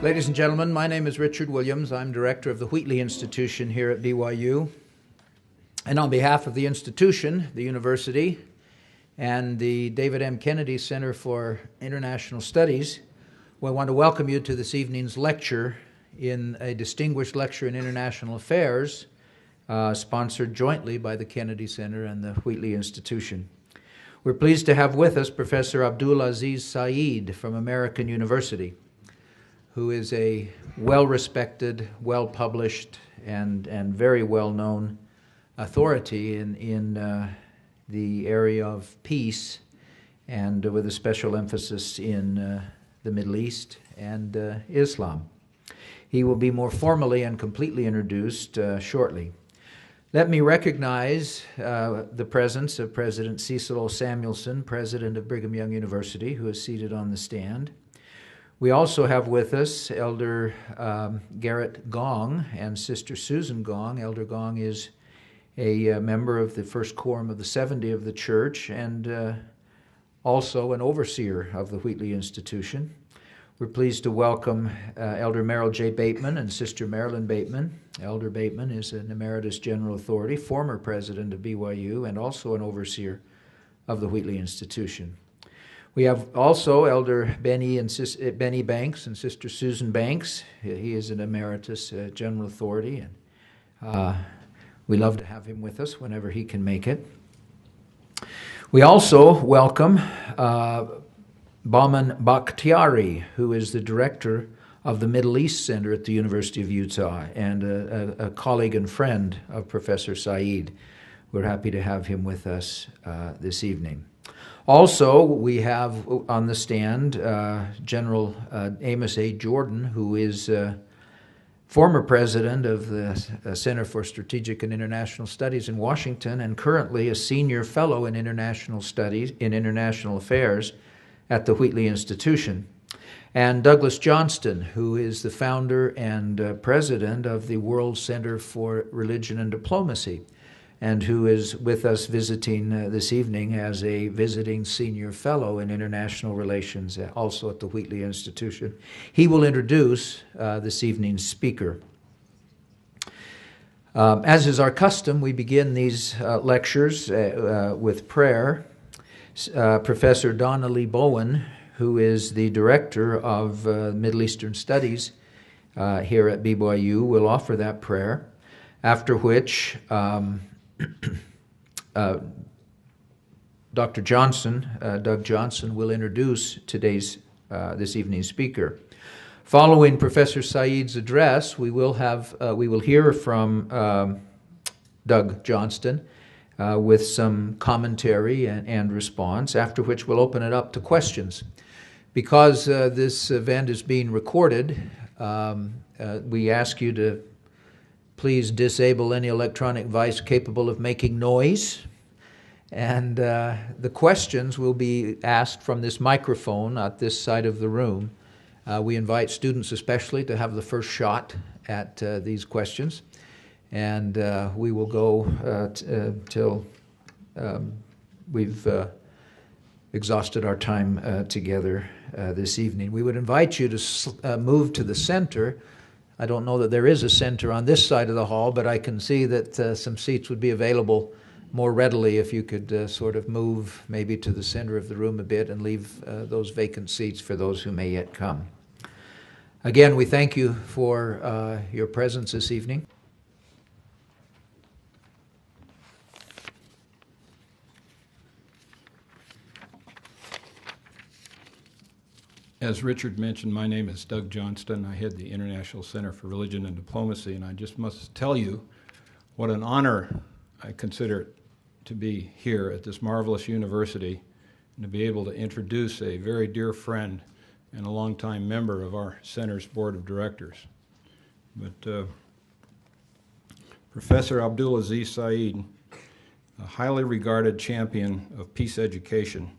Ladies and gentlemen, my name is Richard Williams. I'm director of the Wheatley Institution here at BYU. And on behalf of the institution, the university, and the David M. Kennedy Center for International Studies, we want to welcome you to this evening's lecture in a distinguished lecture in international affairs sponsored jointly by the Kennedy Center and the Wheatley Institution. We're pleased to have with us Professor Abdul Aziz Said from American University, who is a well-respected, well-published, and very well-known authority in the area of peace, and with a special emphasis in the Middle East and Islam. He will be more formally and completely introduced shortly. Let me recognize the presence of President Cecil O. Samuelson, President of Brigham Young University, who is seated on the stand. We also have with us Elder Garrett Gong and Sister Susan Gong. Elder Gong is a member of the First Quorum of the 70 of the Church and also an overseer of the Wheatley Institution. We're pleased to welcome Elder Merrill J. Bateman and Sister Marilyn Bateman. Elder Bateman is an Emeritus General Authority, former president of BYU, and also an overseer of the Wheatley Institution. We have also Elder Benny Banks and Sister Susan Banks. He is an Emeritus General Authority, and we love to have him with us whenever he can make it. We also welcome Bauman Bakhtiari, who is the director of the Middle East Center at the University of Utah and a colleague and friend of Professor Said. We're happy to have him with us this evening. Also, we have on the stand General Amos A. Jordan, who is former president of the Center for Strategic and International Studies in Washington and currently a senior fellow in international studies, in international affairs at the Wheatley Institution. And Douglas Johnston, who is the founder and president of the World Center for Religion and Diplomacy, and who is with us visiting this evening as a visiting senior fellow in international relations, also at the Wheatley Institution. He will introduce this evening's speaker. As is our custom, we begin these lectures with prayer. Professor Donna Lee Bowen, who is the director of Middle Eastern Studies here at BYU, will offer that prayer, after which Dr. Johnson, Doug Johnson, will introduce this evening's speaker. Following Professor Said's address, we will hear from Doug Johnston with some commentary and response, after which we'll open it up to questions. Because this event is being recorded, we ask you to please disable any electronic device capable of making noise. And the questions will be asked from this microphone at this side of the room. We invite students especially to have the first shot at these questions. And we will go till we've exhausted our time together this evening. We would invite you to move to the center. I don't know that there is a center on this side of the hall, but I can see that some seats would be available more readily if you could sort of move maybe to the center of the room a bit and leave those vacant seats for those who may yet come. Again, we thank you for your presence this evening. As Richard mentioned, my name is Doug Johnston. I head the International Center for Religion and Diplomacy, and I just must tell you what an honor I consider it to be here at this marvelous university and to be able to introduce a very dear friend and a longtime member of our center's board of directors. But Professor Abdul Aziz Said, a highly regarded champion of peace education,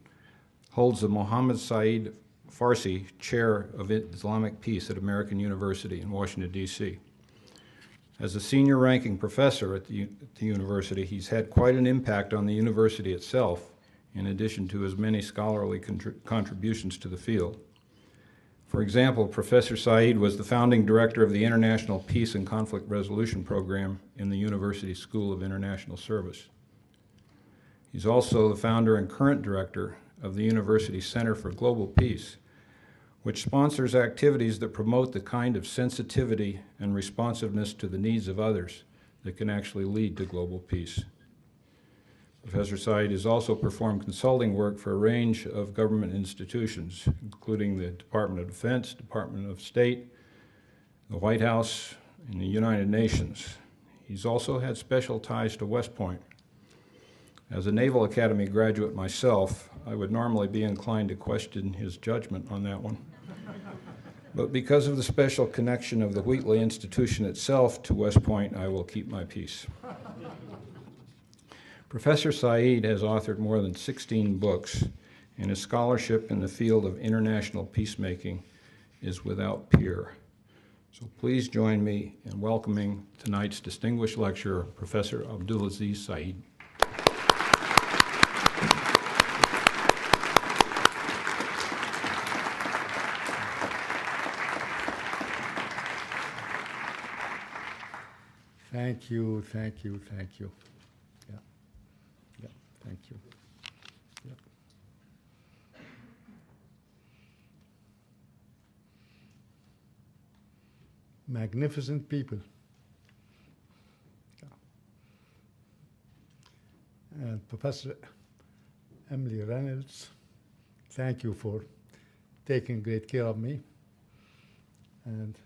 holds the Mohammed Said Farsi Chair of Islamic Peace at American University in Washington, D.C. As a senior ranking professor at the university, he's had quite an impact on the university itself, in addition to his many scholarly contributions to the field. For example, Professor Said was the founding director of the International Peace and Conflict Resolution Program in the University School of International Service. He's also the founder and current director of the University Center for Global Peace, which sponsors activities that promote the kind of sensitivity and responsiveness to the needs of others that can actually lead to global peace. Professor Said has also performed consulting work for a range of government institutions, including the Department of Defense, Department of State, the White House, and the United Nations. He's also had special ties to West Point. As a Naval Academy graduate myself, I would normally be inclined to question his judgment on that one. But because of the special connection of the Wheatley institution itself to West Point, I will keep my peace. Professor Said has authored more than 16 books, and his scholarship in the field of international peacemaking is without peer. So please join me in welcoming tonight's distinguished lecturer, Professor Abdul Aziz Said. Thank you, thank you, thank you. Yeah, thank you. Yeah. Magnificent people. Yeah. And Professor Emily Reynolds, thank you for taking great care of me. And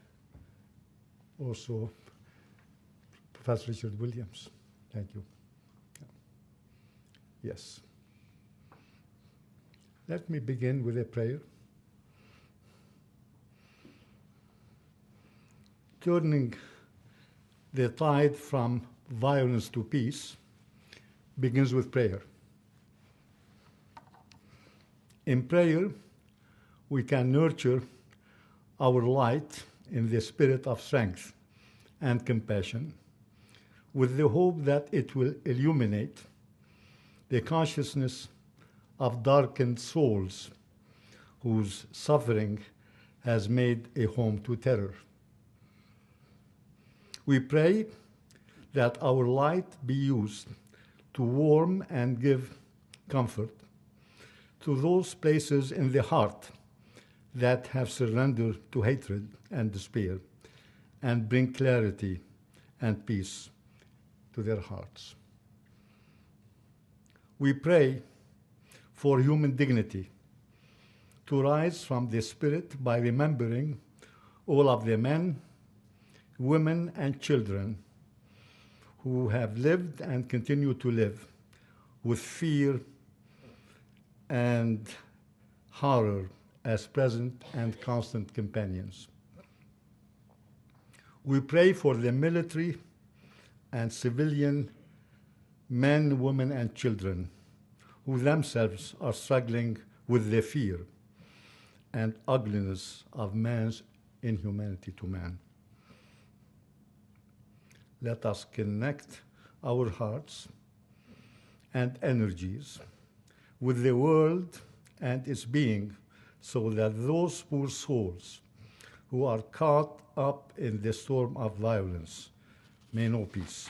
also Professor Richard Williams, thank you. Yes. Let me begin with a prayer. Turning the tide from violence to peace begins with prayer. In prayer, we can nurture our light in the spirit of strength and compassion, with the hope that it will illuminate the consciousness of darkened souls whose suffering has made a home to terror. We pray that our light be used to warm and give comfort to those places in the heart that have surrendered to hatred and despair, and bring clarity and peace to their hearts. We pray for human dignity to rise from the spirit by remembering all of the men, women, and children who have lived and continue to live with fear and horror as present and constant companions. We pray for the military and civilian men, women, and children who themselves are struggling with the fear and ugliness of man's inhumanity to man. Let us connect our hearts and energies with the world and its being, so that those poor souls who are caught up in the storm of violence may know peace.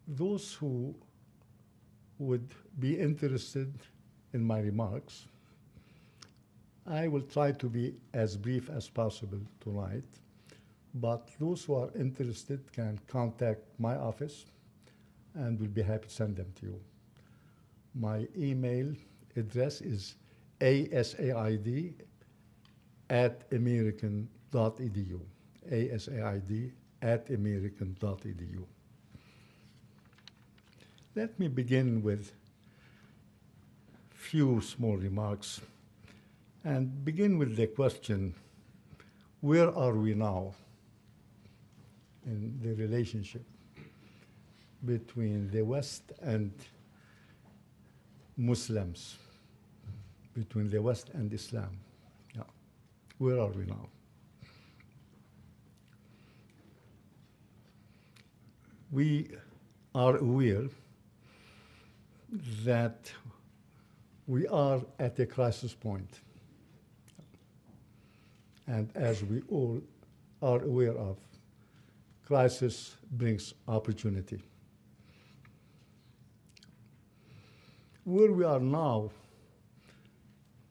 Those who would be interested in my remarks, I will try to be as brief as possible tonight, but those who are interested can contact my office and we'll be happy to send them to you. My email address is asaid@american.edu, asaid@american.edu. Let me begin with few small remarks and begin with the question, where are we now in the relationship between the West and Muslims, between the West and Islam? Yeah. Where are we now? We are aware that we are at a crisis point. And as we all are aware of, crisis brings opportunity. Where we are now,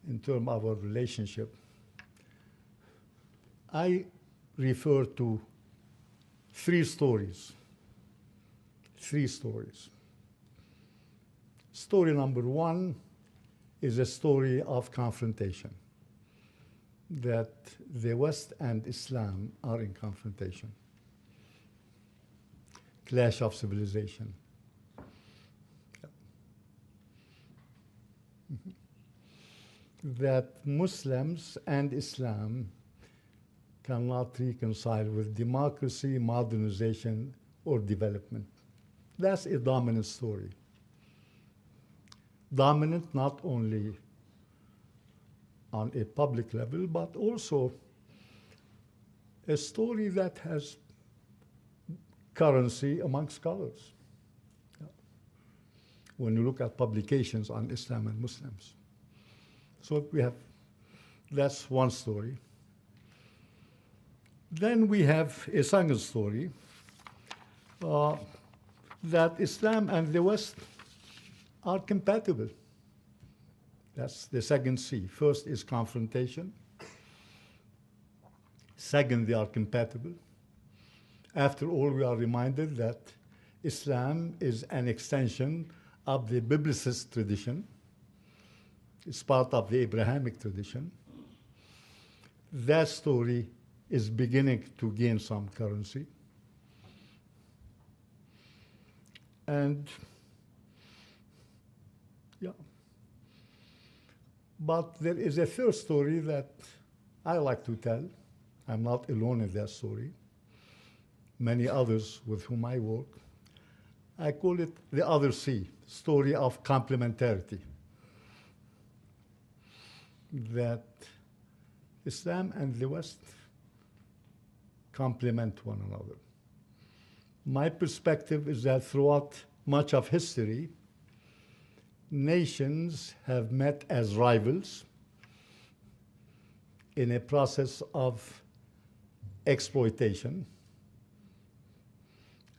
in terms of our relationship, I refer to three stories. Three stories. Story number one is a story of confrontation, that the West and Islam are in confrontation, clash of civilization. That Muslims and Islam cannot reconcile with democracy, modernization, or development. That's a dominant story. Dominant not only on a public level, but also a story that has currency among scholars. When you look at publications on Islam and Muslims. So we have, that's one story. Then we have a second story that Islam and the West are compatible. That's the second C. First is confrontation. Second, they are compatible. After all, we are reminded that Islam is an extension of the biblicist tradition. It's part of the Abrahamic tradition. That story is beginning to gain some currency. And yeah. But there is a third story that I like to tell. I'm not alone in that story. Many others with whom I work. I call it the other C, story of complementarity. That Islam and the West complement one another. My perspective is that throughout much of history, nations have met as rivals in a process of exploitation.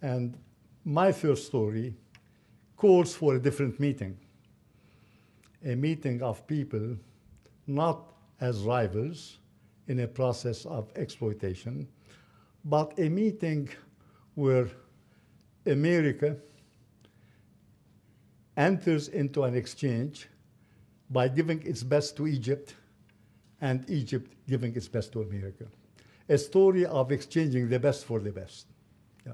And my third story calls for a different meeting, a meeting of people not as rivals in a process of exploitation, but a meeting where America enters into an exchange by giving its best to Egypt and Egypt giving its best to America. A story of exchanging the best for the best. Yeah.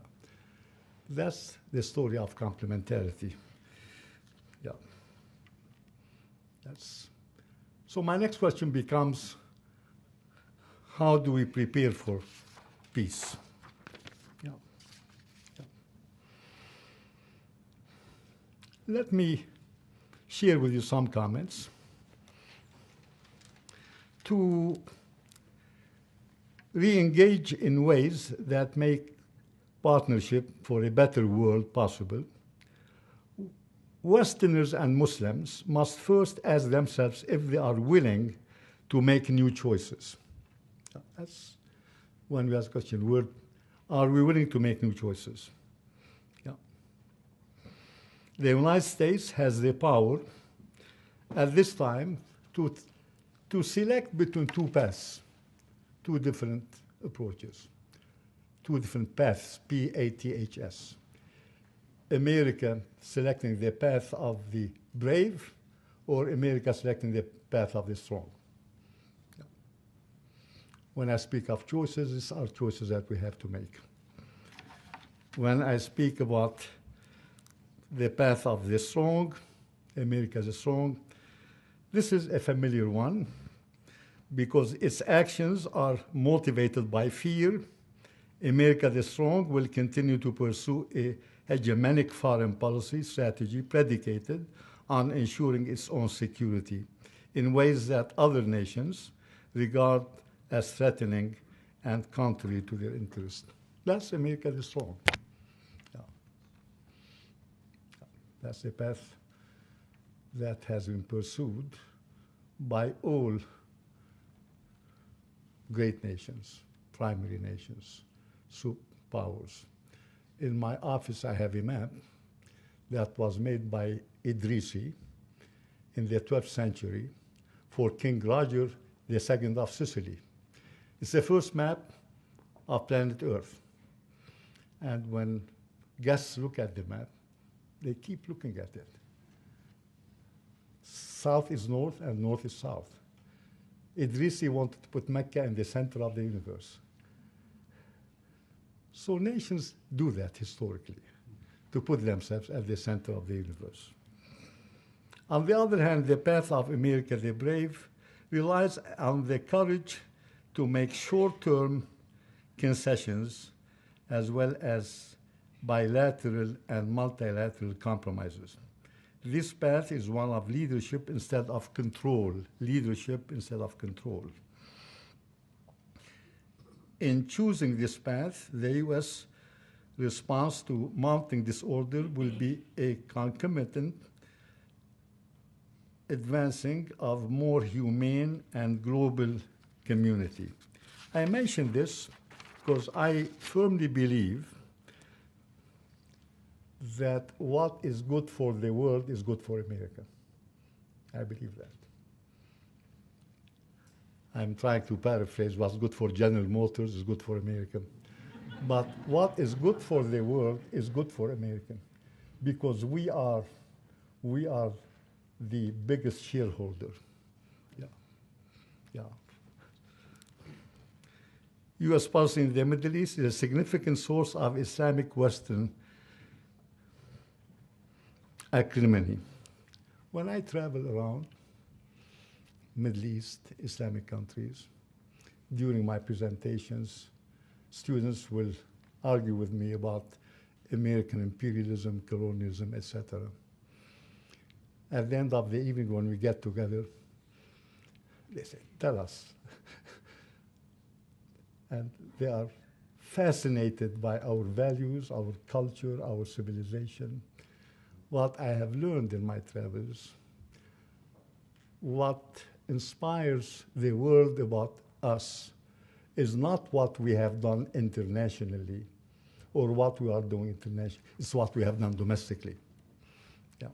That's the story of complementarity. Yeah. So my next question becomes, how do we prepare for peace? Yeah. Yeah. Let me share with you some comments. To re-engage in ways that make partnership for a better world possible, Westerners and Muslims must first ask themselves if they are willing to make new choices. That's when we ask the question, are we willing to make new choices? Yeah. The United States has the power at this time to select between two paths, two different approaches, two different paths, P-A-T-H-S. America selecting the path of the brave, or America selecting the path of the strong. Yeah. When I speak of choices, these are choices that we have to make. When I speak about the path of the strong, America is strong, this is a familiar one because its actions are motivated by fear. America the strong will continue to pursue a hegemonic foreign policy strategy predicated on ensuring its own security in ways that other nations regard as threatening and contrary to their interest. That's America the strong. Yeah. That's the path that has been pursued by all great nations, primary nations, superpowers. In my office, I have a map that was made by Idrisi in the 12th century for King Roger II of Sicily. It's the first map of planet Earth. And when guests look at the map, they keep looking at it. South is north and north is south. Idrisi wanted to put Mecca in the center of the universe. So nations do that historically, to put themselves at the center of the universe. On the other hand, the path of America the Brave relies on the courage to make short-term concessions as well as bilateral and multilateral compromises. This path is one of leadership instead of control, leadership instead of control. In choosing this path, the U.S. response to mounting disorder will be a concomitant advancing of more humane and global community. I mention this because I firmly believe that what is good for the world is good for America. I believe that. I'm trying to paraphrase, what's good for General Motors is good for America. But what is good for the world is good for America, because we are the biggest shareholder. Yeah. U.S. policy in the Middle East is a significant source of Islamic-Western acrimony. When I travel around Middle East, Islamic countries, during my presentations, students will argue with me about American imperialism, colonialism, etc. At the end of the evening, when we get together, they say, tell us. And they are fascinated by our values, our culture, our civilization. What I have learned in my travels, what inspires the world about us is not what we have done internationally or what we are doing internationally. It's what we have done domestically. Yeah,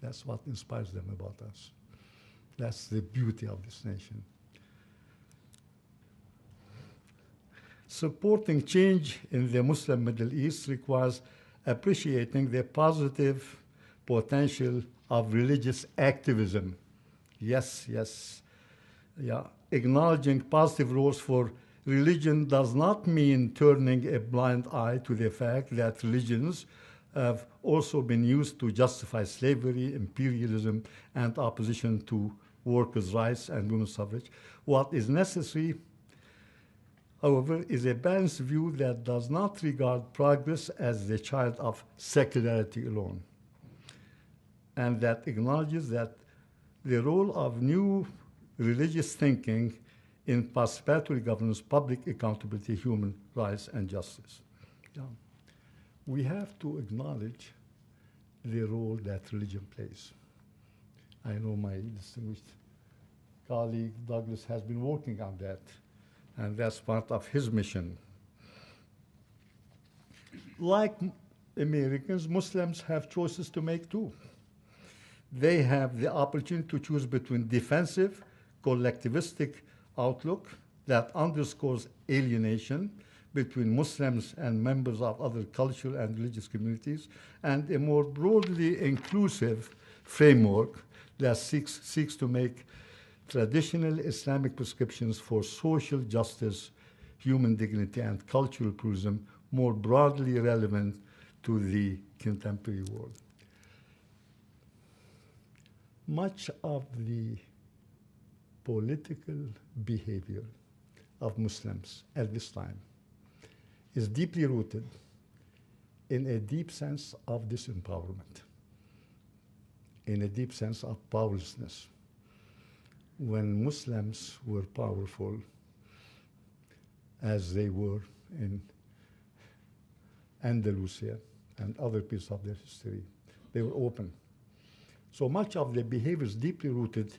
that's what inspires them about us. That's the beauty of this nation. Supporting change in the Muslim Middle East requires appreciating the positive potential of religious activism. Yes. Yeah. Acknowledging positive roles for religion does not mean turning a blind eye to the fact that religions have also been used to justify slavery, imperialism, and opposition to workers' rights and women's suffrage. What is necessary, however, is a balanced view that does not regard progress as the child of secularity alone, and that acknowledges that the role of new religious thinking in participatory governance, public accountability, human rights, and justice. Yeah. We have to acknowledge the role that religion plays. I know my distinguished colleague Douglas has been working on that, and that's part of his mission. Like Americans, Muslims have choices to make too. They have the opportunity to choose between defensive, collectivistic outlook that underscores alienation between Muslims and members of other cultural and religious communities, and a more broadly inclusive framework that seeks to make traditional Islamic prescriptions for social justice, human dignity, and cultural pluralism more broadly relevant to the contemporary world. Much of the political behavior of Muslims at this time is deeply rooted in a deep sense of disempowerment, in a deep sense of powerlessness. When Muslims were powerful, as they were in Andalusia and other pieces of their history, They were open. So much of their behavior is deeply rooted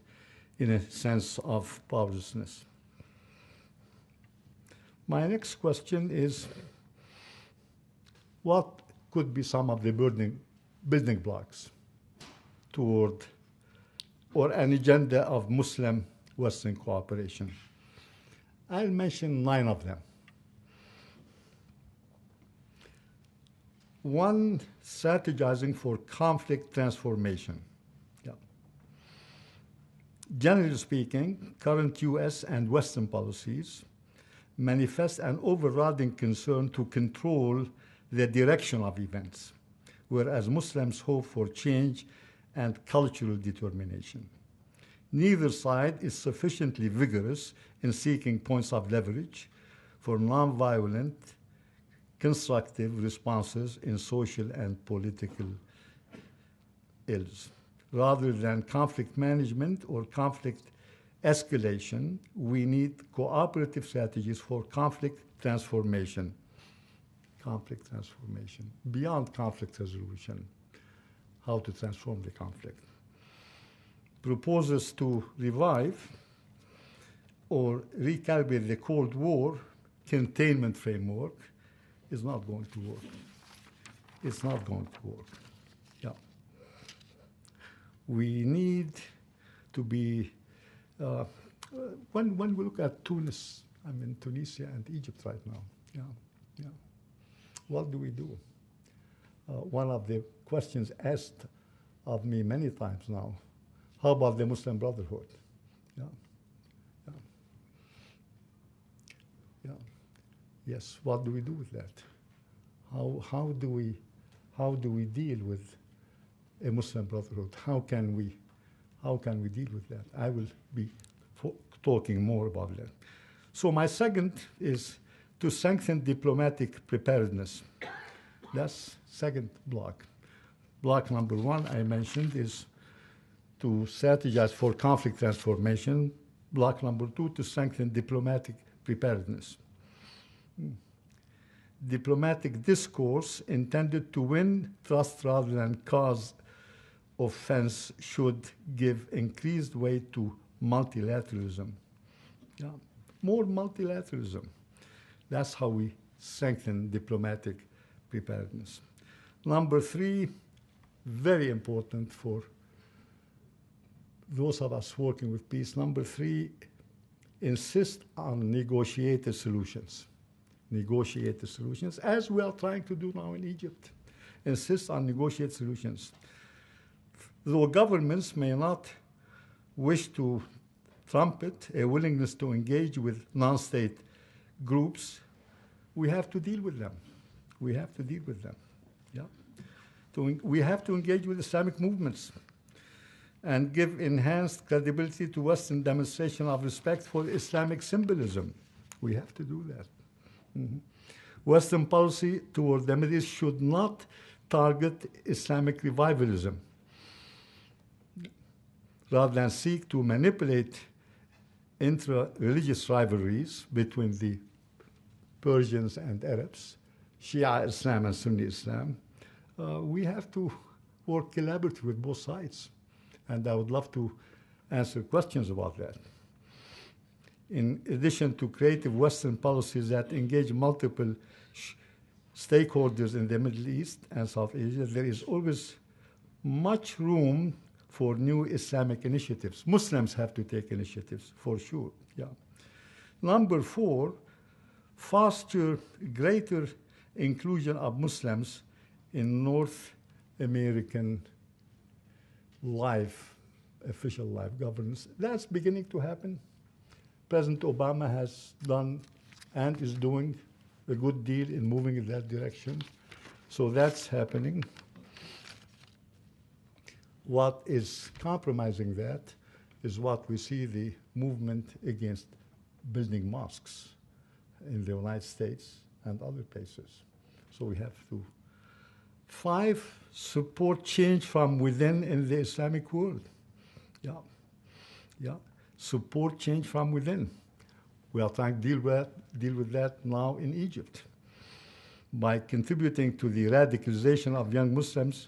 in a sense of powerlessness. My next question is, what could be some of the building blocks toward or an agenda of Muslim-Western cooperation? I'll mention 9 of them. 1, strategizing for conflict transformation. Yeah. Generally speaking, current U.S. and Western policies manifest an overriding concern to control the direction of events, whereas Muslims hope for change and cultural determination. Neither side is sufficiently vigorous in seeking points of leverage for nonviolent, constructive responses in social and political ills. Rather than conflict management or conflict escalation, we need cooperative strategies for conflict transformation. Conflict transformation, beyond conflict resolution, how to transform the conflict. Proposals to revive or recalibrate the Cold War containment framework is not going to work. It's not going to work. Yeah. We need to be, when we look at Tunis, I'm in Tunisia and Egypt right now. Yeah, yeah. What do we do? One of the questions asked of me many times now, how about the Muslim Brotherhood? Yeah, yeah, yeah. Yes, what do we do with that? How do we deal with a Muslim Brotherhood? How can we deal with that? I will be talking more about that. So my second is to strengthen diplomatic preparedness. That's second block. Block number 1 I mentioned is to strategize for conflict transformation. Block number 2, to strengthen diplomatic preparedness. Diplomatic discourse intended to win trust rather than cause offense should give increased weight to multilateralism. Yeah. More multilateralism. That's how we strengthen diplomatic preparedness. Number 3, very important for those of us working with peace. Number 3, insist on negotiated solutions. Negotiated solutions, as we are trying to do now in Egypt. Insist on negotiated solutions. Though governments may not wish to trumpet a willingness to engage with non-state groups, we have to deal with them. We have to deal with them. Yeah. We have to engage with Islamic movements and give enhanced credibility to Western demonstration of respect for Islamic symbolism. We have to do that. Mm-hmm. Western policy toward the Middle East should not target Islamic revivalism, rather than seek to manipulate intra-religious rivalries between the Persians and Arabs, Shia Islam and Sunni Islam. We have to work collaboratively with both sides. And I would love to answer questions about that. In addition to creative Western policies that engage multiple stakeholders in the Middle East and South Asia, there is always much room for new Islamic initiatives. Muslims have to take initiatives, for sure. Yeah. Number 4, foster greater inclusion of Muslims in North American life, official life governance. That's beginning to happen. President Obama has done and is doing a good deal in moving in that direction. So that's happening. What is compromising that is what we see, the movement against building mosques in the United States and other places. So we have to. 5, support change from within in the Islamic world. Yeah, yeah. Support change from within. We are trying to deal with that now in Egypt by contributing to the radicalization of young Muslims.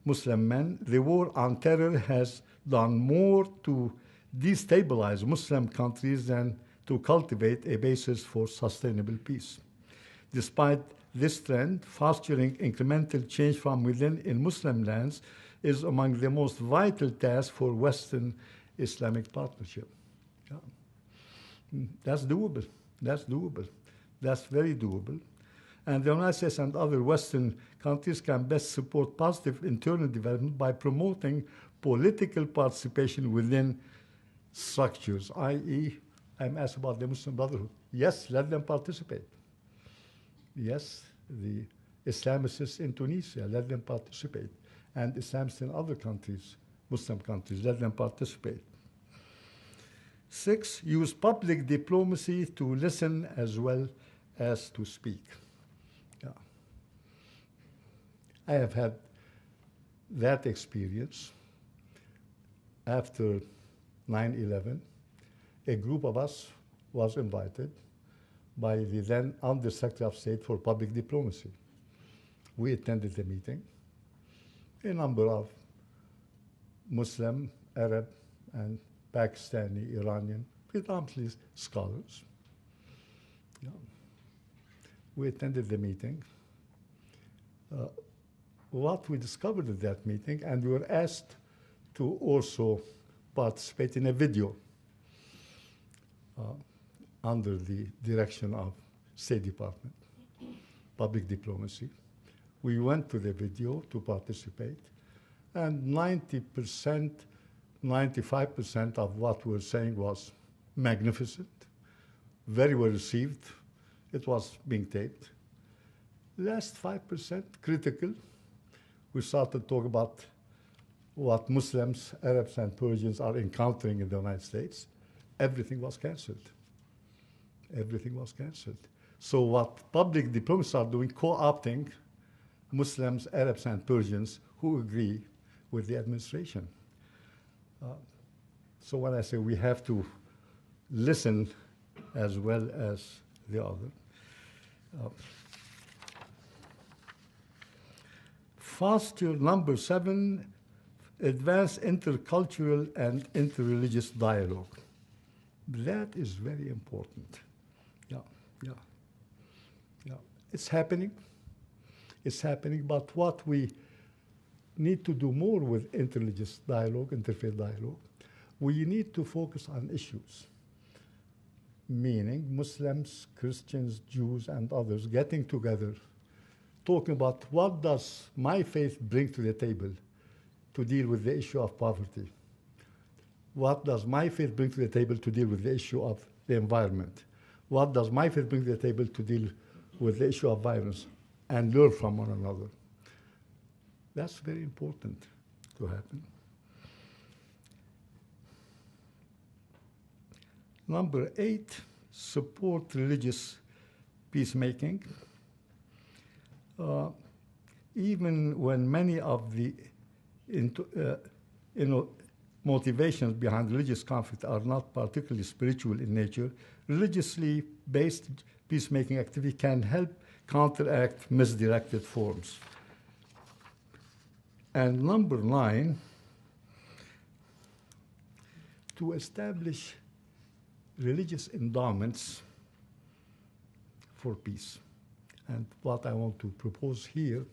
Muslim men, the war on terror has done more to destabilize Muslim countries than to cultivate a basis for sustainable peace. Despite this trend, fostering incremental change from within in Muslim lands is among the most vital tasks for Western Islamic partnership. Yeah. That's doable. That's doable. That's very doable. And the United States and other Western countries can best support positive internal development by promoting political participation within structures, i.e., I'm asked about the Muslim Brotherhood. Yes, let them participate. Yes, the Islamicists in Tunisia, let them participate. And Islamists in other countries, Muslim countries, let them participate. 6, use public diplomacy to listen as well as to speak. Yeah. I have had that experience. After 9/11, a group of us was invited by the then Undersecretary of State for Public Diplomacy. We attended the meeting. A number of Muslim, Arab, and Pakistani, Iranian, predominantly scholars. Yeah. We attended the meeting. What we discovered at that meeting, and we were asked to also participate in a video under the direction of State Department, Public Diplomacy. We went to the video to participate, and 90%, 95% of what we were saying was magnificent, very well received. It was being taped. Last 5%, critical. We started to talk about what Muslims, Arabs, and Persians are encountering in the United States. Everything was canceled. Everything was canceled. So what public diplomats are doing, co-opting Muslims, Arabs, and Persians who agree with the administration. So when I say we have to listen as well as the other. Foster, number 7, advance intercultural and interreligious dialogue. That is very important. Yeah, yeah, yeah. It's happening. It's happening, but what we need to do more with interreligious dialogue, interfaith dialogue, we need to focus on issues, meaning Muslims, Christians, Jews, and others getting together, talking about what does my faith bring to the table to deal with the issue of poverty? What does my faith bring to the table to deal with the issue of the environment? What does my faith bring to the table to deal with the issue of violence? And learn from one another. That's very important to happen. Number 8, support religious peacemaking. Even when many of the motivations behind religious conflict are not particularly spiritual in nature, religiously based peacemaking activity can help counteract misdirected forms. And number 9, to establish religious endowments for peace. And what I want to propose here,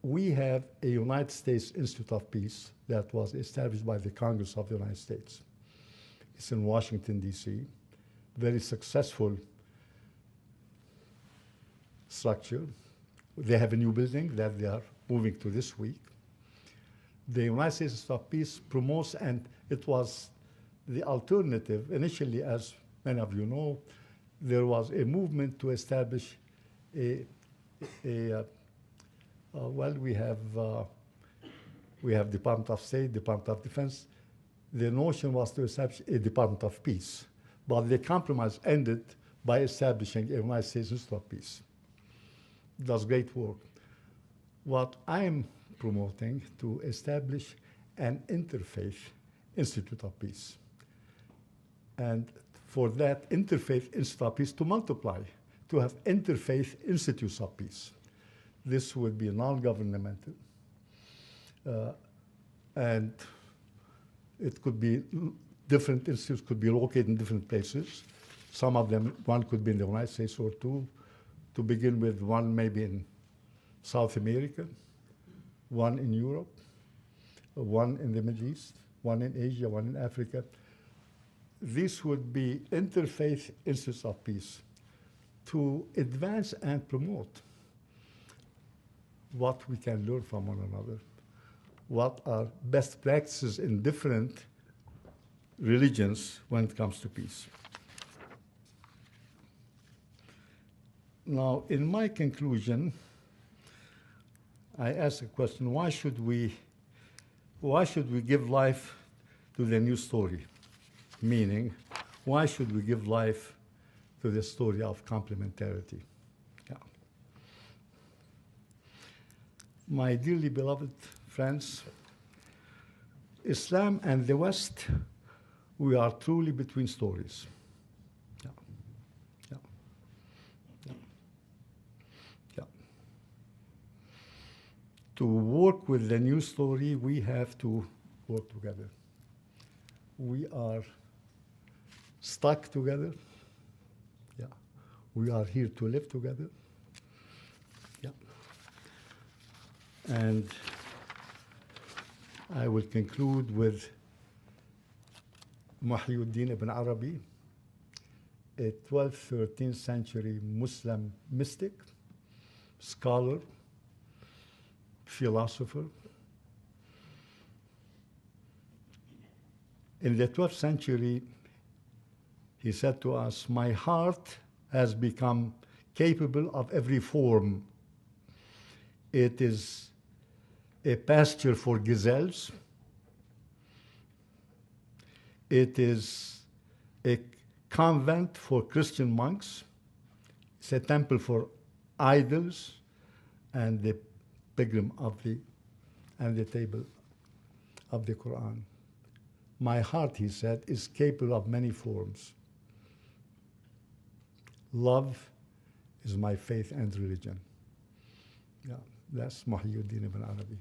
we have a United States Institute of Peace that was established by the Congress of the United States. It's in Washington, D.C., very successful structure. They have a new building that they are moving to this week. The United States Institute of Peace promotes, and it was the alternative. Initially, as many of you know, there was a movement to establish well, we have Department of State, Department of Defense. The notion was to establish a Department of Peace, but the compromise ended by establishing a United States Institute of Peace. It does great work. What I'm promoting to establish an interfaith Institute of Peace. And for that interfaith Institute of Peace to multiply, to have interfaith institutes of peace. This would be non-governmental. And it could be different institutes could be located in different places. Some of them, one could be in the United States or two. To begin with, one maybe in South America, one in Europe, one in the Middle East, one in Asia, one in Africa. These would be interfaith institutes of peace to advance and promote what we can learn from one another, what are best practices in different religions when it comes to peace. Now, in my conclusion, I ask a question: why should we give life to the new story? Meaning, why should we give life to the story of complementarity? Yeah. My dearly beloved friends, Islam and the West, we are truly between stories. Yeah. Yeah. Yeah. Yeah. To work with the new story, we have to work together. We are stuck together. Yeah. We are here to live together. Yeah. And I will conclude with Muhyiddin ibn Arabi, a 12th, 13th century Muslim mystic, scholar, philosopher. In the 12th century, he said to us, "My heart has become capable of every form. It is a pasture for gazelles. It is a convent for Christian monks. It's a temple for idols, and the pilgrim of the table of the Quran. My heart," he said, "is capable of many forms. Love is my faith and religion." Yeah, that's Muhyiddin ibn Arabi.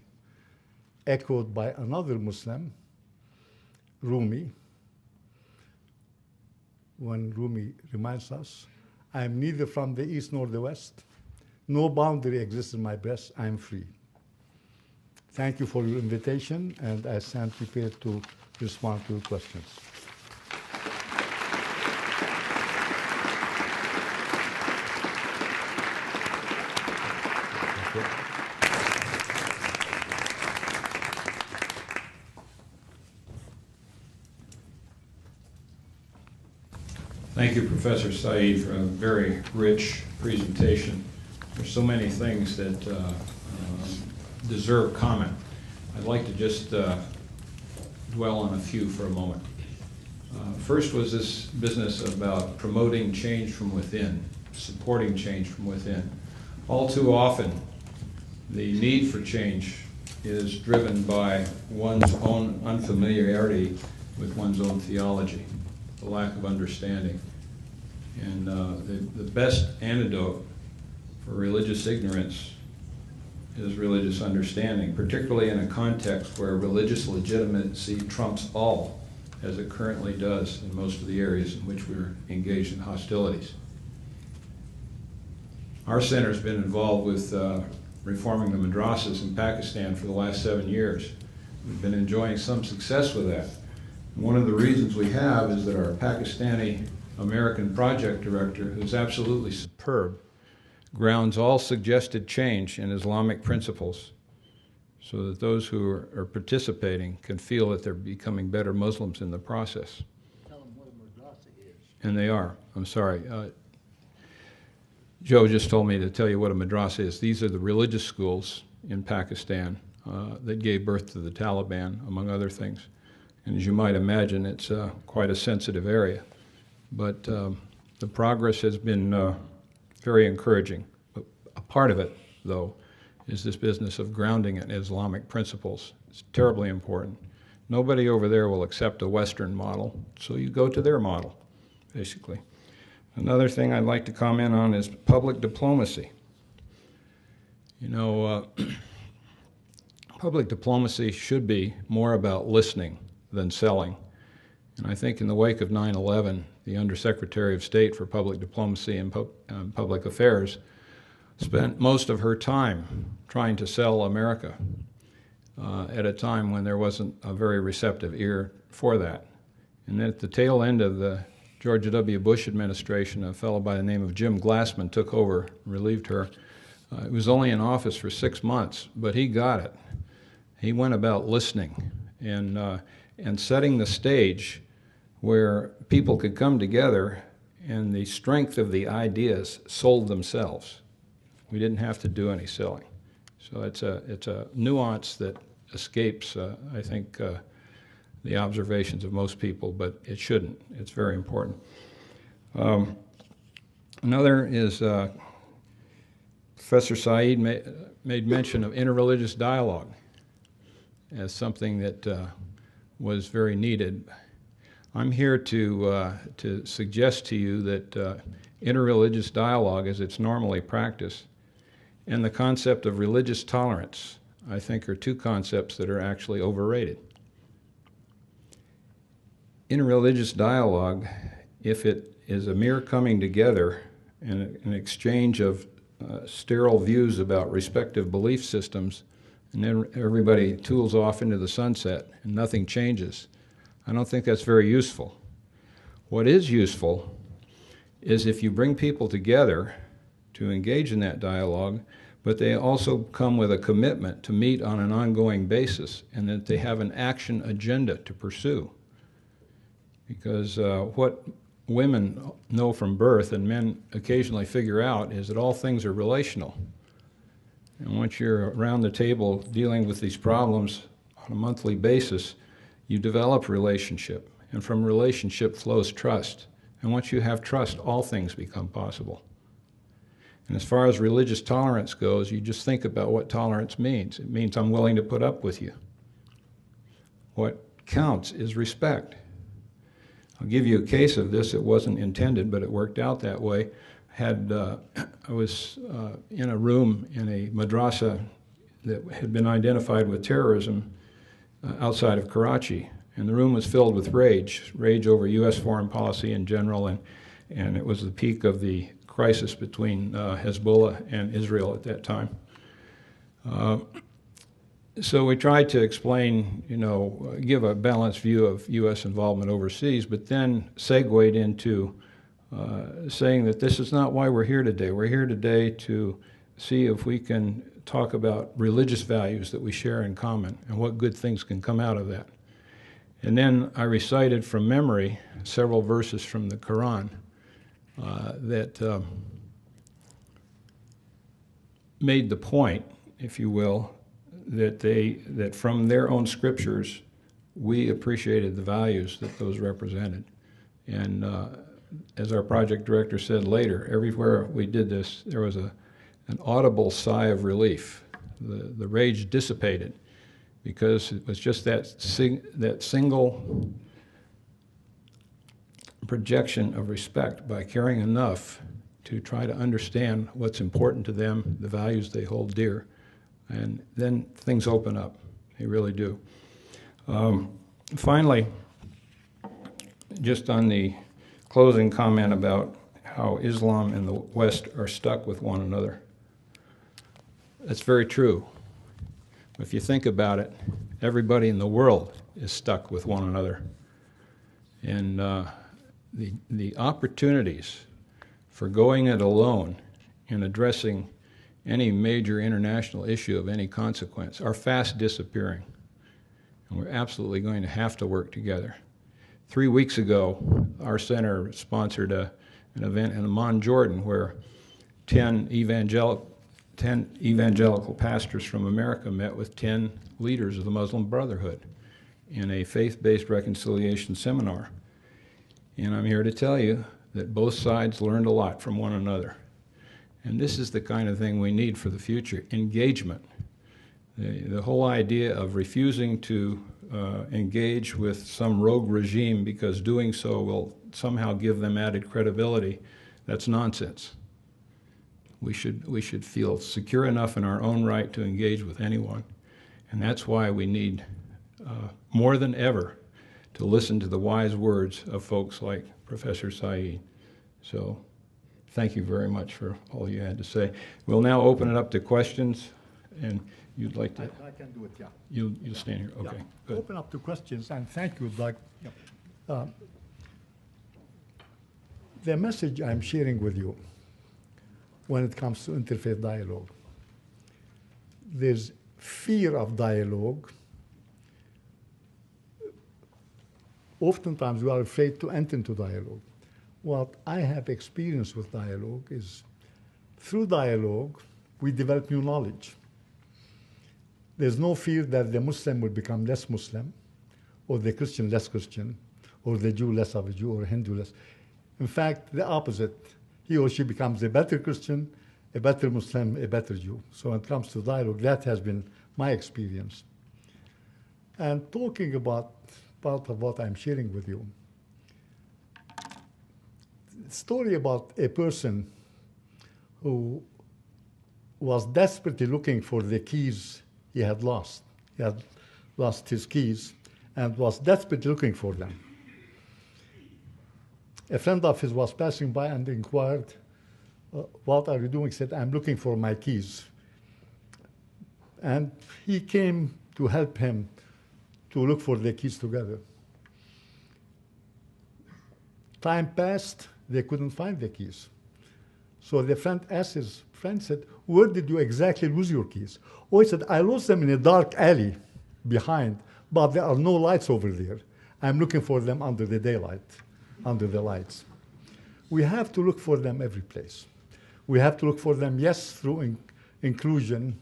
Echoed by another Muslim, Rumi, when Rumi reminds us, "I am neither from the east nor the west. No boundary exists in my breast. I am free." Thank you for your invitation, and I stand prepared to respond to your questions. Thank you, Professor Said, for a very rich presentation. There's so many things that deserve comment. I'd like to just dwell on a few for a moment. First was this business about promoting change from within, supporting change from within. All too often, the need for change is driven by one's own unfamiliarity with one's own theology, the lack of understanding. And the best antidote for religious ignorance is religious understanding, particularly in a context where religious legitimacy trumps all, as it currently does in most of the areas in which we're engaged in hostilities. Our center has been involved with reforming the madrasas in Pakistan for the last 7 years. We've been enjoying some success with that. And one of the reasons we have is that our Pakistani American project director, who's absolutely superb, grounds all suggested change in Islamic principles so that those who are participating can feel that they're becoming better Muslims in the process. Tell them what a madrasa is. And they are. I'm sorry. Joe just told me to tell you what a madrasa is. These are the religious schools in Pakistan that gave birth to the Taliban, among other things. And as you might imagine, it's quite a sensitive area. But the progress has been very encouraging. But a part of it, though, is this business of grounding it in Islamic principles. It's terribly important. Nobody over there will accept a Western model, so you go to their model, basically. Another thing I'd like to comment on is public diplomacy. You know, public diplomacy should be more about listening than selling. And I think in the wake of 9/11, the Undersecretary of State for Public Diplomacy and Public Affairs spent most of her time trying to sell America at a time when there wasn't a very receptive ear for that. And at the tail end of the George W. Bush administration, a fellow by the name of Jim Glassman took over, relieved her. He was only in office for 6 months, but he got it. He went about listening and setting the stage where people could come together and the strength of the ideas sold themselves. We didn't have to do any selling. So it's a nuance that escapes, I think, the observations of most people, but it shouldn't. It's very important. Another is Professor Said made mention of interreligious dialogue as something that was very needed. I'm here to suggest to you that interreligious dialogue, as it's normally practiced, and the concept of religious tolerance, I think, are two concepts that are actually overrated. Interreligious dialogue, if it is a mere coming together and an exchange of sterile views about respective belief systems, and then everybody tools off into the sunset and nothing changes, I don't think that's very useful. What is useful is if you bring people together to engage in that dialogue, but they also come with a commitment to meet on an ongoing basis and that they have an action agenda to pursue. Because what women know from birth and men occasionally figure out is that all things are relational. And once you're around the table dealing with these problems on a monthly basis, you develop relationship. And from relationship flows trust. And once you have trust, all things become possible. And as far as religious tolerance goes, you just think about what tolerance means. It means I'm willing to put up with you. What counts is respect. I'll give you a case of this. It wasn't intended, but it worked out that way. I was in a room in a madrasa that had been identified with terrorism outside of Karachi. And the room was filled with rage over U.S. foreign policy in general, and it was the peak of the crisis between Hezbollah and Israel at that time. So we tried to explain, give a balanced view of U.S. involvement overseas, but then segued into saying that this is not why we're here today. We're here today to see if we can talk about religious values that we share in common and what good things can come out of that. And then I recited from memory several verses from the Quran that made the point, if you will, that from their own scriptures we appreciated the values that those represented. And as our project director said later, everywhere we did this, there was an audible sigh of relief. The rage dissipated because it was just that single projection of respect by caring enough to try to understand what's important to them, the values they hold dear, and then things open up. They really do. Finally, just on the closing comment about how Islam and the West are stuck with one another. That's very true. If you think about it, everybody in the world is stuck with one another. And the opportunities for going it alone and addressing any major international issue of any consequence are fast disappearing. And we're absolutely going to have to work together. 3 weeks ago, our center sponsored an event in Amman, Jordan, where 10 evangelical pastors from America met with 10 leaders of the Muslim Brotherhood in a faith-based reconciliation seminar. And I'm here to tell you that both sides learned a lot from one another. And this is the kind of thing we need for the future, engagement. The whole idea of refusing to engage with some rogue regime because doing so will somehow give them added credibility, that's nonsense. We should feel secure enough in our own right to engage with anyone. And that's why we need, more than ever, to listen to the wise words of folks like Professor Said. So thank you very much for all you had to say. We'll now open it up to questions, and you'd like to... I can do it, yeah. You'll stand here, okay. Yeah. Good. Open up to questions, and thank you, Doug. The message I'm sharing with you when it comes to interfaith dialogue, there's fear of dialogue. Oftentimes we are afraid to enter into dialogue. What I have experienced with dialogue is through dialogue, we develop new knowledge. There's no fear that the Muslim will become less Muslim, or the Christian less Christian, or the Jew less of a Jew, or Hindu less. In fact, the opposite. He or she becomes a better Christian, a better Muslim, a better Jew. So when it comes to dialogue, that has been my experience. And talking about part of what I'm sharing with you, story about a person who was desperately looking for the keys he had lost. He had lost his keys and was desperately looking for them. A friend of his was passing by and inquired, what are you doing? He said, I'm looking for my keys. And he came to help him to look for the keys together. Time passed, they couldn't find the keys. So the friend asked his friend, said, where did you exactly lose your keys? Oh, he said, I lost them in a dark alley behind, but there are no lights over there. I'm looking for them under the daylight, under the lights. We have to look for them every place. We have to look for them, yes, through inclusion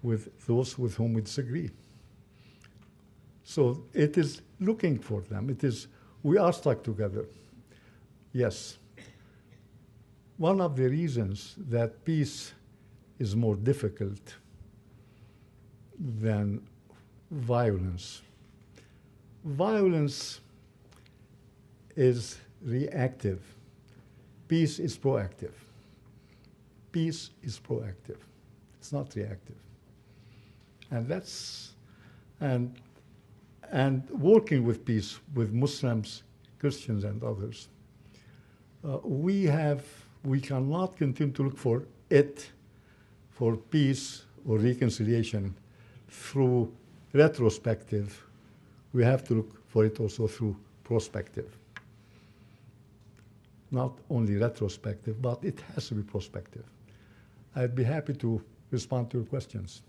with those with whom we disagree. So it is looking for them. It is, we are stuck together. Yes. One of the reasons that peace is more difficult than violence. Violence is reactive. Peace is proactive. Peace is proactive. It's not reactive. And that's, and working with peace with Muslims, Christians, and others, we cannot continue to look for peace or reconciliation through retrospective. We have to look for it also through prospective. Not only retrospective, but it has to be prospective. I'd be happy to respond to your questions.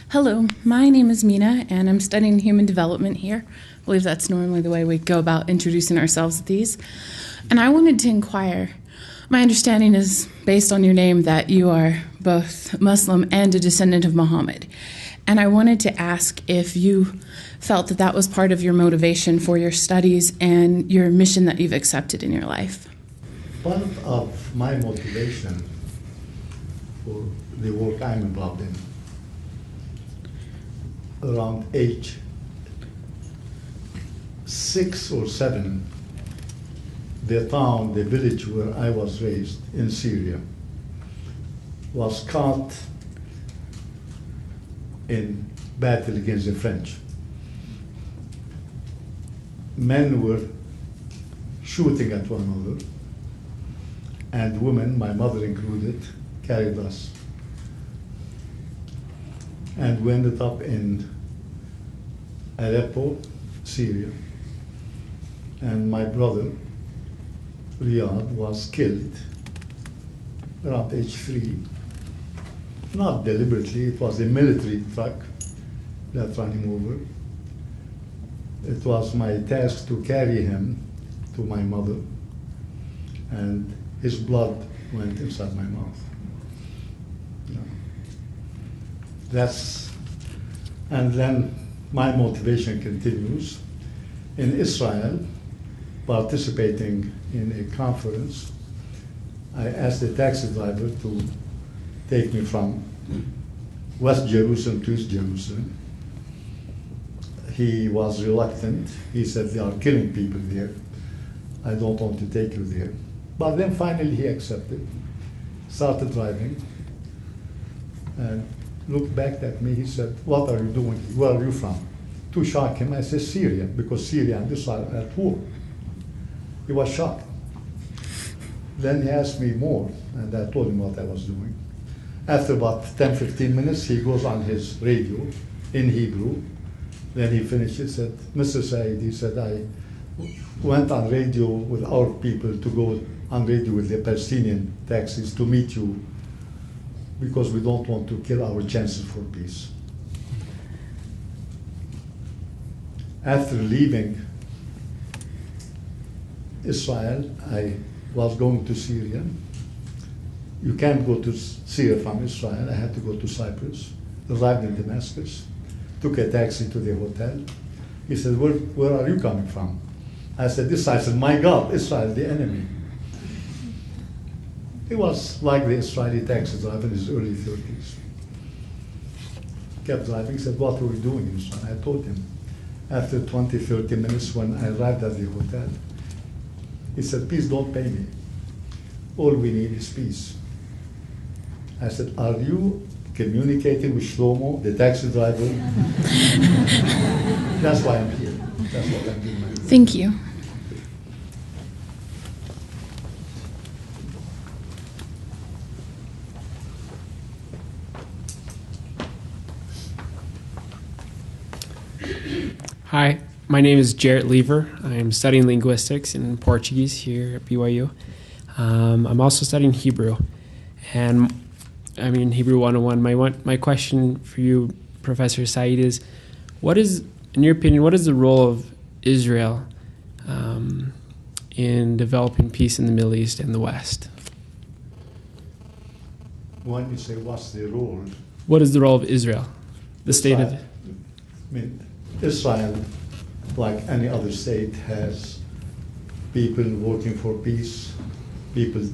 Hello, my name is Mina, and I'm studying human development here. I believe that's normally the way we go about introducing ourselves at these. And I wanted to inquire, my understanding is, based on your name, that you are both Muslim and a descendant of Muhammad. And I wanted to ask if you felt that that was part of your motivation for your studies and your mission that you've accepted in your life. Part of my motivation for the work I'm involved in, around age 6 or 7, the town, the village where I was raised in Syria was caught in battle against the French. Men were shooting at one another, and women, my mother included, carried us. And we ended up in Aleppo, Syria. And my brother, Riyadh, was killed around age 3. Not deliberately, it was a military truck that ran him over. It was my task to carry him to my mother, and his blood went inside my mouth. And then my motivation continues. In Israel, participating in a conference, I asked the taxi driver to take me from West Jerusalem to East Jerusalem. he was reluctant. He said, they are killing people there. I don't want to take you there. But then finally he accepted, started driving, and looked back at me. He said, what are you doing? Where are you from? To shock him, I said, Syria, because Syria and Israel are at war. He was shocked. Then he asked me more, and I told him what I was doing. After about 10, 15 minutes, he goes on his radio in Hebrew. Then he finished, he said, Mr. Said, he said, I went on radio with our people to go on radio with the Palestinian taxis to meet you because we don't want to kill our chances for peace. After leaving Israel, I was going to Syria. You can't go to Syria from Israel. I had to go to Cyprus, arrived in Damascus, took a taxi to the hotel. He said, where are you coming from? I said, Israel. I said, my God, Israel, the enemy. He was like the Israeli taxi driver in his early 30s. Kept driving, he said, what were we doing in Israel? I told him. After 20, 30 minutes, when I arrived at the hotel, he said, please don't pay me. All we need is peace. I said, are you communicating with Shlomo, the taxi driver? That's why I'm here. That's what I'm doing. Thank you. Hi, my name is Jarrett Lever. I'm studying linguistics and Portuguese here at BYU. I'm also studying Hebrew, and I'm in Hebrew 101. My question for you, Professor Said, is what is, in your opinion, what is the role of Israel in developing peace in the Middle East and the West? When you say what's the role? What is the role of Israel? The state of... I mean, Israel, like any other state, has people working for peace, people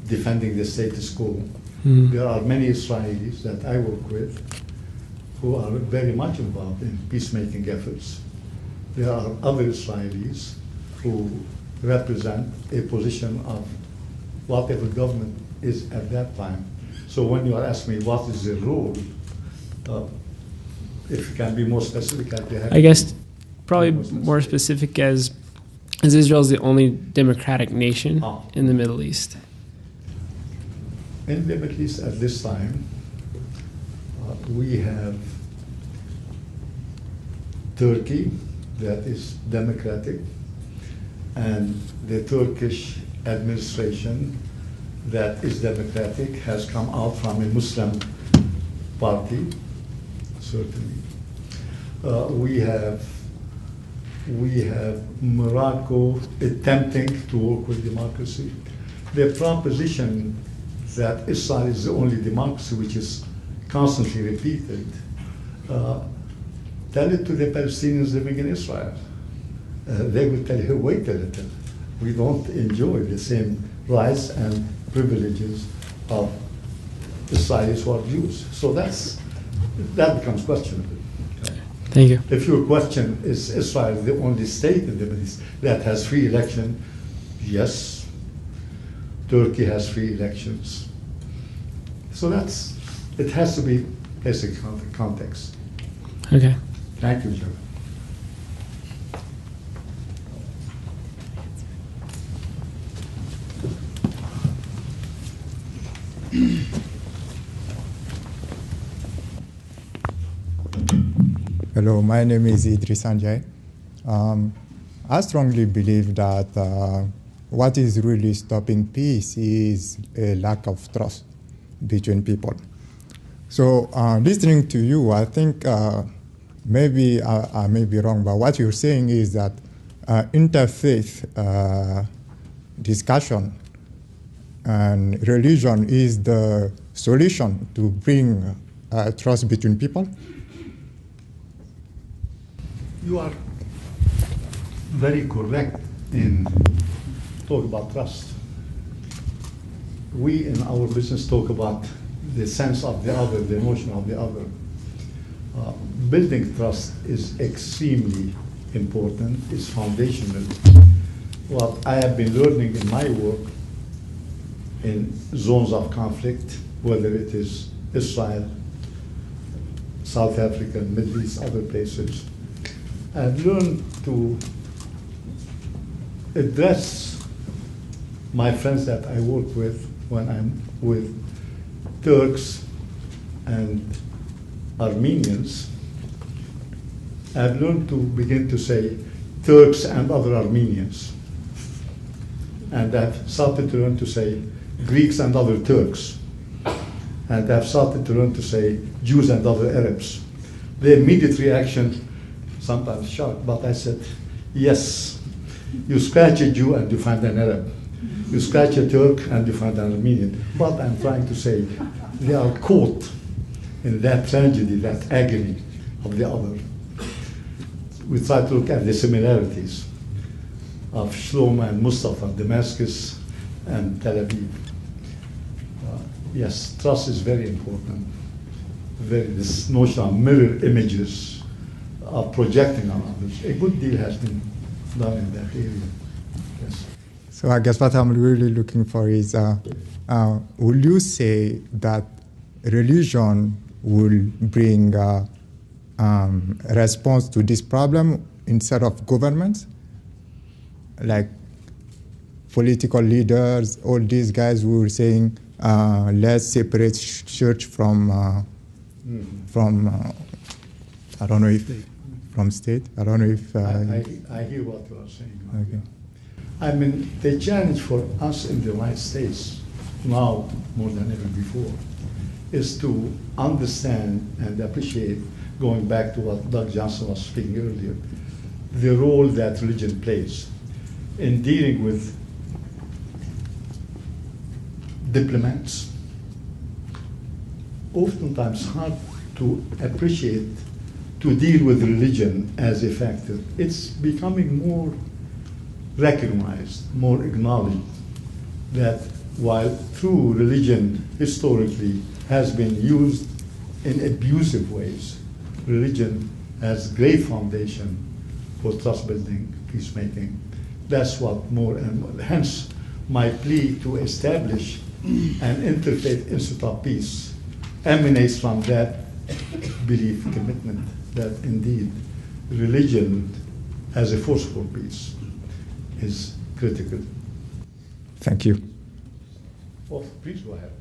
defending the status quo. There are many Israelis that I work with who are very much involved in peacemaking efforts. There are other Israelis who represent a position of whatever government is at that time. So when you are asking me what is the role, if you can be more specific, I'd be happy. I guess probably more specific as Israel is the only democratic nation in the Middle East. In the Middle East at this time, we have Turkey that is democratic, and the Turkish administration that is democratic has come out from a Muslim party, certainly. We have Morocco attempting to work with democracy. The proposition that Israel is the only democracy, which is constantly repeated, tell it to the Palestinians living in Israel. They will tell you, wait a little, we don't enjoy the same rights and privileges of Israelis who are Jews. So that becomes questionable. Thank you. If your question is Israel the only state in the Middle East that has free election, yes, Turkey has free elections. So it has to be basic context. Okay. Thank you, Joe. Hello, my name is Idris Sanjay. I strongly believe that what is really stopping peace is a lack of trust between people. So listening to you, I think maybe I may be wrong, but what you're saying is that interfaith discussion and religion is the solution to bring trust between people. You are very correct in talking about trust. We in our business talk about the sense of the other, the notion of the other. Building trust is extremely important, it's foundational. What I have been learning in my work in zones of conflict, whether it is Israel, South Africa, Middle East, other places, I've learned to address my friends that I work with when I'm with Turks and Armenians. I've learned to begin to say Turks and other Armenians. And I've started to learn to say Greeks and other Turks. And I've started to learn to say Jews and other Arabs. The immediate reaction, sometimes shocked, but I said, yes, you scratch a Jew and you find an Arab. You scratch a Turk and you find an Armenian. But I'm trying to say, they are caught in that tragedy, that agony of the other. We try to look at the similarities of Shlomo and Mustafa, Damascus and Tel Aviv. Yes, trust is very important. This notion of mirror images of projecting on others. A good deal has been done in that area. Yes. So I guess what I'm really looking for is, will you say that religion will bring a response to this problem instead of governments? Like political leaders, all these guys who were saying, let's separate church from I don't know if from state. I don't know if I hear what you are saying. Okay. I mean, the challenge for us in the United States now more than ever before is to understand and appreciate, going back to what Doug Johnson was speaking earlier, the role that religion plays in dealing with diplomats. Oftentimes hard to appreciate, to deal with religion as a factor. It's becoming more recognized, more acknowledged, that while true religion historically has been used in abusive ways, religion has great foundation for trust building, peacemaking. That's what more and more, hence my plea to establish an interfaith institute of peace emanates from that belief, commitment, that indeed religion as a force for peace is critical. Thank you. Oh, please go ahead.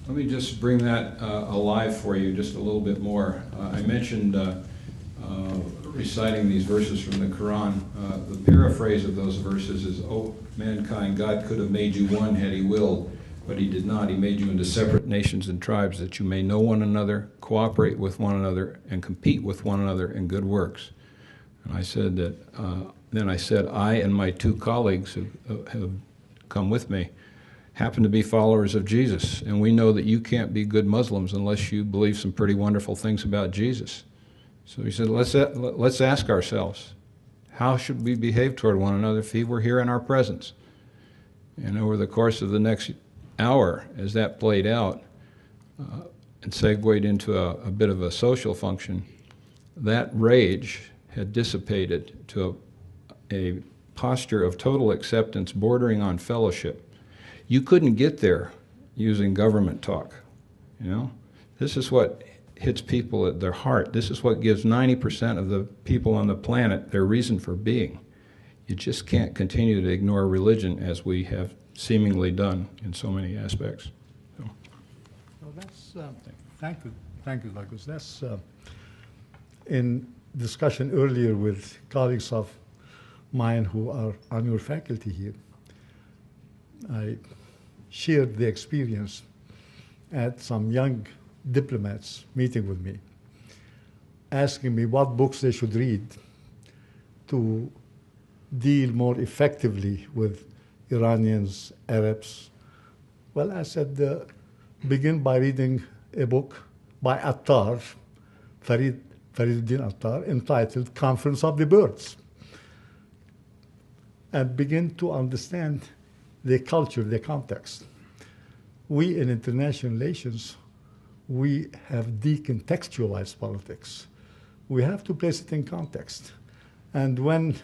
Let me just bring that alive for you just a little bit more. I mentioned reciting these verses from the Quran. The paraphrase of those verses is, "Oh, mankind, God could have made you one had he willed, but he did not. He made you into separate nations and tribes that you may know one another, cooperate with one another, and compete with one another in good works." And I said that, then I said, I and my two colleagues who have come with me happen to be followers of Jesus, and we know that you can't be good Muslims unless you believe some pretty wonderful things about Jesus. So he said, let's ask ourselves, how should we behave toward one another if he were here in our presence? And over the course of the next hour, as that played out and segued into a bit of a social function, that rage had dissipated to a posture of total acceptance bordering on fellowship. You couldn't get there using government talk, you know? This is what hits people at their heart. This is what gives 90% of the people on the planet their reason for being. You just can't continue to ignore religion as we have seemingly done in so many aspects. So. Well, that's, thank you, Douglas. That's in discussion earlier with colleagues of mine who are on your faculty here. I shared the experience at some young diplomats meeting with me, asking me what books they should read to deal more effectively with Iranians, Arabs. Well, I said, begin by reading a book by Attar, Fariduddin Attar, entitled Conference of the Birds, and begin to understand the culture, the context. We in international relations we have decontextualized politics. We have to place it in context. And when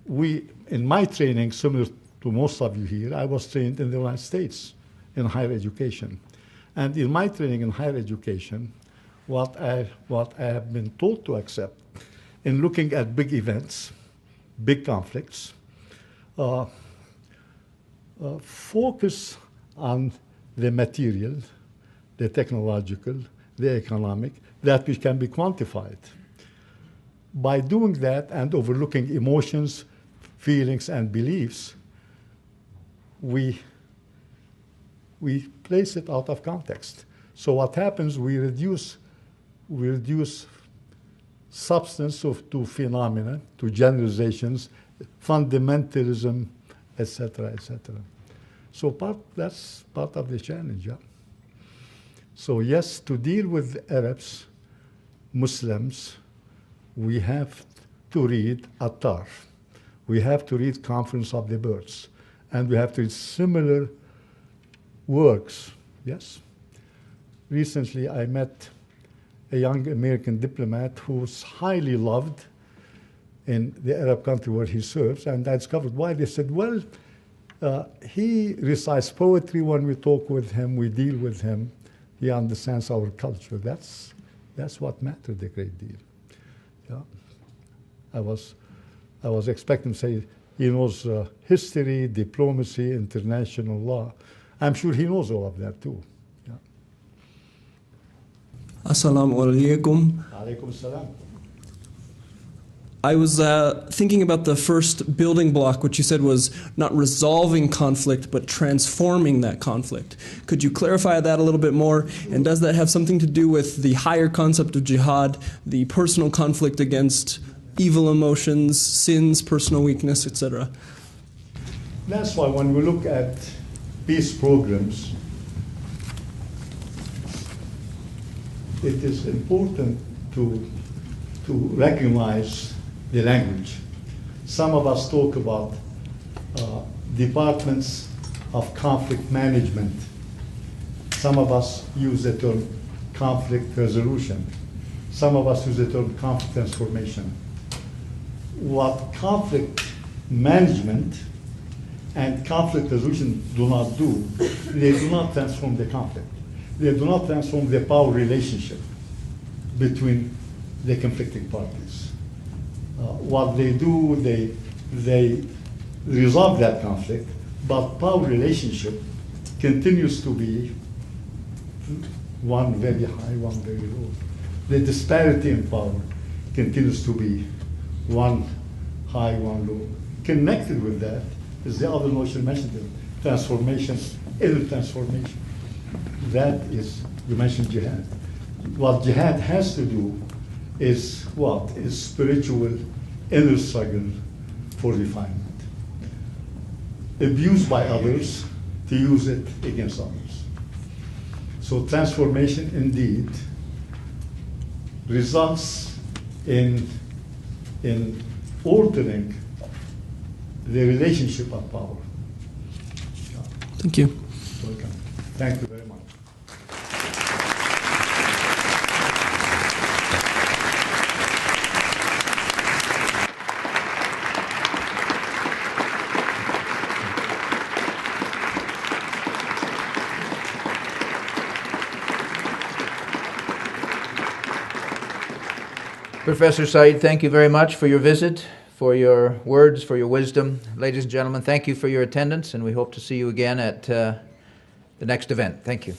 in my training, similar to most of you here, I was trained in the United States in higher education. And in my training in higher education, what I have been taught to accept in looking at big events, big conflicts, focus on the material, the technological, the economic, that which can be quantified. By doing that and overlooking emotions, feelings, and beliefs, we place it out of context. So what happens, we reduce substance to phenomena, to generalizations, fundamentalism, etc., etc. So that's part of the challenge, yeah. So yes, to deal with Arabs, Muslims, we have to read Attar. We have to read Conference of the Birds. And we have to read similar works, yes. Recently, I met a young American diplomat who's highly loved in the Arab country where he serves, and I discovered why. They said, well, he recites poetry when we talk with him, we deal with him, he understands our culture. That's what mattered a great deal. Yeah. I was expecting to say he knows history, diplomacy, international law. I'm sure he knows all of that too. Yeah. Assalamu alaikum. Alaikum salam. I was thinking about the first building block, which you said was not resolving conflict, but transforming that conflict. Could you clarify that a little bit more? And does that have something to do with the higher concept of jihad, the personal conflict against evil emotions, sins, personal weakness, etc.? That's why when we look at peace programs, it is important to recognize the language. Some of us talk about departments of conflict management. Some of us use the term conflict resolution. Some of us use the term conflict transformation. What conflict management and conflict resolution do not do, they do not transform the conflict. They do not transform the power relationship between the conflicting parties. What they do, they resolve that conflict, but power relationship continues to be one very high, one very low. The disparity in power continues to be one high, one low. Connected with that is the other notion mentioned, transformation, inner transformation. That is, you mentioned jihad. What jihad has to do is what? Is spiritual inner struggle for refinement. Abused by others to use it against others. So transformation indeed results in altering the relationship of power. Thank you. Welcome. Thank you very much. Professor Said, thank you very much for your visit, for your words, for your wisdom. Ladies and gentlemen, thank you for your attendance, and we hope to see you again at the next event. Thank you.